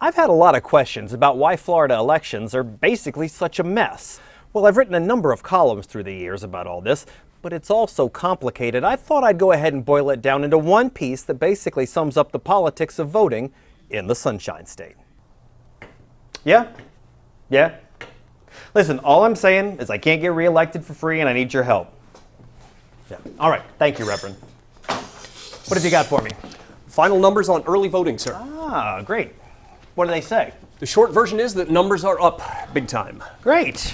I've had a lot of questions about why Florida elections are basically such a mess. Well, I've written a number of columns through the years about all this, but it's all so complicated, I thought I'd go ahead and boil it down into one piece that basically sums up the politics of voting in the Sunshine State. Yeah? Listen, all I'm saying is I can't get reelected for free and I need your help. Yeah. All right. Thank you, Reverend. What have you got for me? Final numbers on early voting, sir. Ah, great. What do they say? The short version is that numbers are up big time. Great.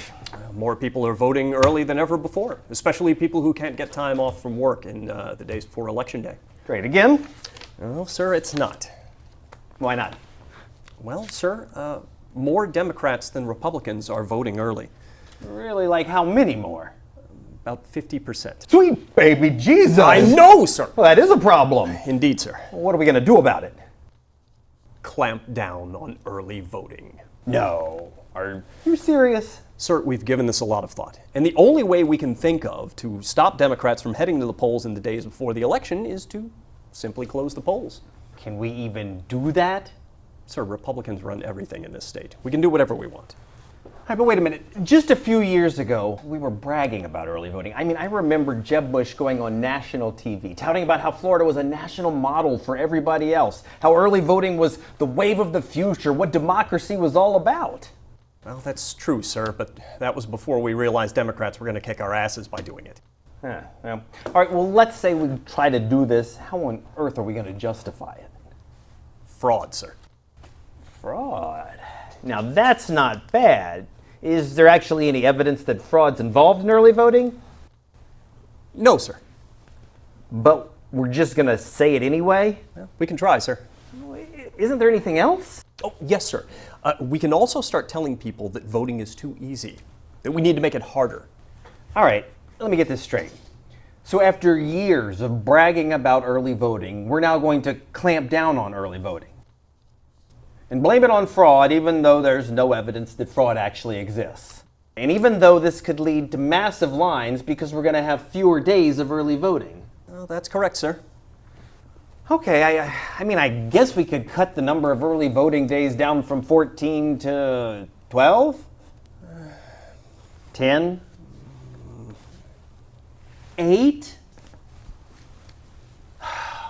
More people are voting early than ever before, especially people who can't get time off from work in the days before Election Day. Great. Again? Well, sir, it's not. Why not? Well, sir, more Democrats than Republicans are voting early. Really, like how many more? About 50%. Sweet baby Jesus! I know, sir! Well, that is a problem. Indeed, sir. Well, what are we going to do about it? Clamp down on early voting. No. Are you serious? Sir, we've given this a lot of thought. And the only way we can think of to stop Democrats from heading to the polls in the days before the election is to simply close the polls. Can we even do that? Sir, Republicans run everything in this state. We can do whatever we want. All right, but wait a minute. Just a few years ago, we were bragging about early voting. I mean, I remember Jeb Bush going on national TV, touting about how Florida was a national model for everybody else, how early voting was the wave of the future, what democracy was all about. Well, that's true, sir, but that was before we realized Democrats were going to kick our asses by doing it. Well. All right, well, let's say we try to do this. How on earth are we going to justify it? Fraud, sir. Fraud? Now, that's not bad. Is there actually any evidence that fraud's involved in early voting? No, sir. But we're just going to say it anyway? Well, we can try, sir. Isn't there anything else? Oh, yes, sir. We can also start telling people that voting is too easy, that we need to make it harder. All right, let me get this straight. So after years of bragging about early voting, we're now going to clamp down on early voting and blame it on fraud, even though there's no evidence that fraud actually exists. And even though this could lead to massive lines because we're going to have fewer days of early voting. Well, that's correct, sir. Okay, I mean, I guess we could cut the number of early voting days down from 14 to 12? 10? 8?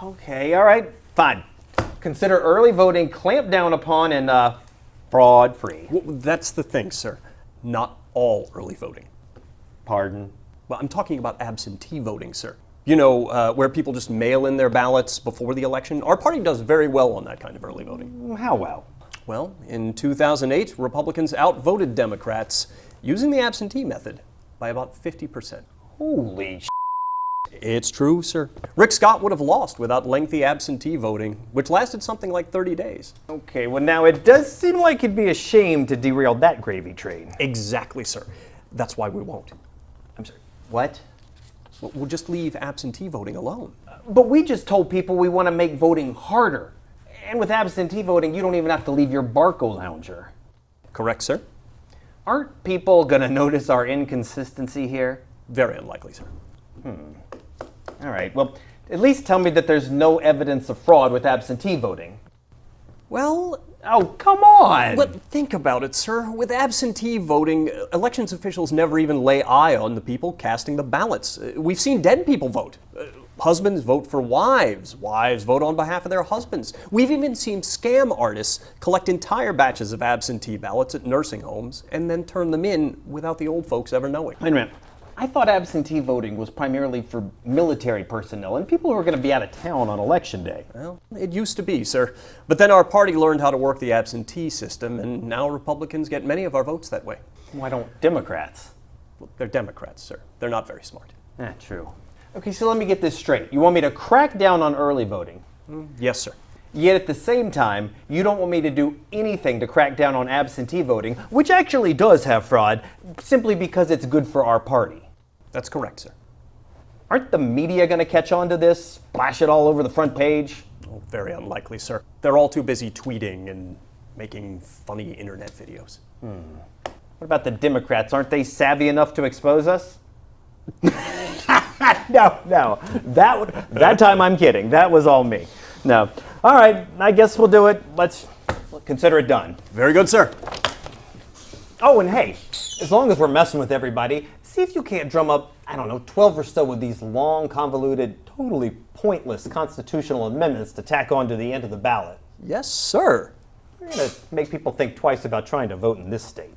Okay, all right, fine. Consider early voting clamped down upon and fraud-free. Well, that's the thing, sir. Not all early voting. Pardon? Well, I'm talking about absentee voting, sir. You know, where people just mail in their ballots before the election. Our party does very well on that kind of early voting. How well? Well, in 2008, Republicans outvoted Democrats using the absentee method by about 50%. Holy sh**. It's true, sir. Rick Scott would have lost without lengthy absentee voting, which lasted something like 30 days. Okay, well now it does seem like it'd be a shame to derail that gravy train. Exactly, sir. That's why we won't. I'm sorry, what? We'll just leave absentee voting alone. But we just told people we want to make voting harder. And with absentee voting, you don't even have to leave your Barco lounger. Correct, sir? Aren't people going to notice our inconsistency here? Very unlikely, sir. All right, well, at least tell me that there's no evidence of fraud with absentee voting. Well, oh, come on! But think about it, sir. With absentee voting, elections officials never even lay eye on the people casting the ballots. We've seen dead people vote. Husbands vote for wives. Wives vote on behalf of their husbands. We've even seen scam artists collect entire batches of absentee ballots at nursing homes and then turn them in without the old folks ever knowing. Wait a minute. I thought absentee voting was primarily for military personnel and people who are going to be out of town on election day. Well, it used to be, sir. But then our party learned how to work the absentee system, and now Republicans get many of our votes that way. Why don't Democrats? Well, they're Democrats, sir. They're not very smart. True. Okay, so let me get this straight. You want me to crack down on early voting? Yes, sir. Yet at the same time, you don't want me to do anything to crack down on absentee voting, which actually does have fraud, simply because it's good for our party. That's correct, sir. Aren't the media going to catch on to this, splash it all over the front page? Oh, very unlikely, sir. They're all too busy tweeting and making funny internet videos. What about the Democrats? Aren't they savvy enough to expose us? No. That time I'm kidding. That was all me. No. All right, I guess we'll do it. Let's consider it done. Very good, sir. Oh, and hey, as long as we're messing with everybody, see if you can't drum up, I don't know, 12 or so of these long, convoluted, totally pointless constitutional amendments to tack on to the end of the ballot. Yes, sir. We're going to make people think twice about trying to vote in this state.